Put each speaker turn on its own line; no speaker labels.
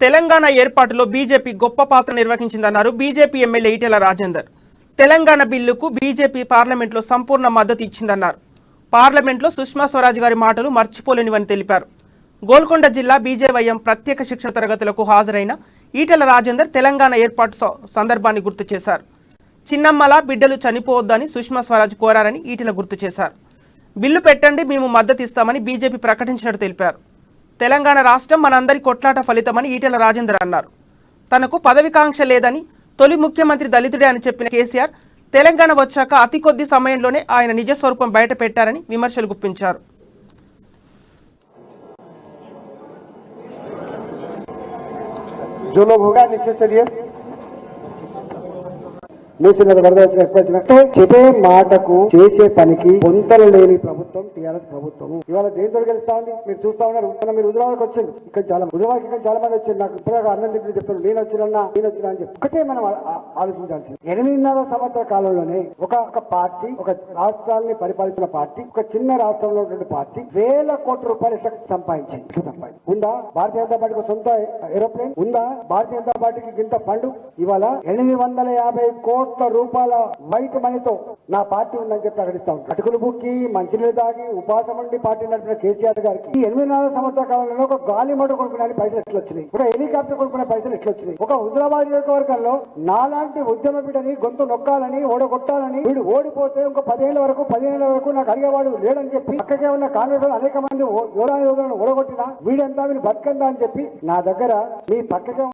తెలంగాణ ఏర్పాటులో బీజేపీ గొప్ప పాత్ర నిర్వహించిందన్నారు బీజేపీ ఎమ్మెల్యే ఈటెల రాజేందర్. తెలంగాణ బిల్లుకు బీజేపీ పార్లమెంట్లో సంపూర్ణ మద్దతు ఇచ్చిందన్నారు. పార్లమెంట్లో సుష్మా స్వరాజ్ గారి మాటలు మర్చిపోలేనివని తెలిపారు. గోల్కొండ జిల్లా బీజేవైఎం ప్రత్యేక శిక్షణ తరగతులకు హాజరైన ఈటెల రాజేందర్ తెలంగాణ ఏర్పాటు సందర్భాన్ని గుర్తు చేశారు. చిన్నమ్మల బిడ్డలు చనిపోవద్దని సుష్మా స్వరాజ్ కోరారని ఈటెల గుర్తు చేశారు. బిల్లు పెట్టండి, మేము మద్దతు ఇస్తామని బీజేపీ ప్రకటించినట్టు తెలిపారు. తెలంగాణ రాష్ట్రం మనందరి కొట్లాట ఫలితమని ఈటెల రాజేందర్ అన్నారు. తనకు పదవికాంక్ష లేదని, తొలి ముఖ్యమంత్రి దళితుడే అని చెప్పిన కేసీఆర్ తెలంగాణ వచ్చాక అతి కొద్ది సమయంలోనే ఆయన నిజస్వరూపం బయట పెట్టారని విమర్శలు గుప్పించారు.
చెప్పే మాటకు చేసే పనికి పొంతలు లేని ప్రభుత్వం టీఆర్ఎస్ ప్రభుత్వం. ఇవాళ దేంతో గెలుస్తా ఉంది మీరు చూస్తా ఉన్నారు. మీరు హుజరాబాద్కి వచ్చింది, ఇక్కడ చాలా హుజరాబాద్కి ఇక్కడ చాలా మంది వచ్చింది. నాకు ఇప్పుడు అన్నం దగ్గర చెప్పారు నేను వచ్చినా అని చెప్పి ఒకటే మనం ఆలోచించాల్సింది. 8.5 సంవత్సరాల కాలంలోనే ఒక పార్టీ, ఒక రాష్ట్రాన్ని పరిపాలించిన పార్టీ, ఒక చిన్న రాష్ట్రంలో ఉన్నటువంటి పార్టీ వేల కోట్ల రూపాయలు ఎట్లా సంపాదించింది. ఉందా భారతీయ జనతా పార్టీకి సొంత ఏరోప్లేన్? ఉందా భారతీయ జనతా పార్టీకి ఇంత ఫండ్? ఇవాళ 850 కోట్ల రూపాయల వైట్ మనీతో నా పార్టీ ఉందని చెప్పి ప్రకటిస్తా ఉంటాను. అటుకులు బుక్కి మంచినీళ్ళు తాగి ఉపాసం ఉండి పార్టీ నడిపిన కేసీఆర్ గారికి 8.5 సంవత్సరాల కాలంలో ఒక గాలి మోటార్ కొనుక్కునే పైసలు ఎట్లా వచ్చినాయి? ఒక హెలికాప్టర్ కొనుక్కునే పైసలు ఎట్లా వచ్చినాయి? ఒక హుజరాబాద్ నియోజకవర్గంలో నాలాంటి ఉద్యమ బిడ్డని గొంతు నొక్కాలని, ఓడగొట్టాలని, వీడు ఓడిపోతే ఇంకో 10 ఏళ్ల వరకు నాకు అడిగేవాడు లేడని చెప్పి పక్కకే ఉన్న కాంగ్రెస్ అనేక మంది యోధులను ఓడగొట్టినా వీడంతా వీళ్ళు బతకందా అని చెప్పి నా దగ్గర మీ పక్కకే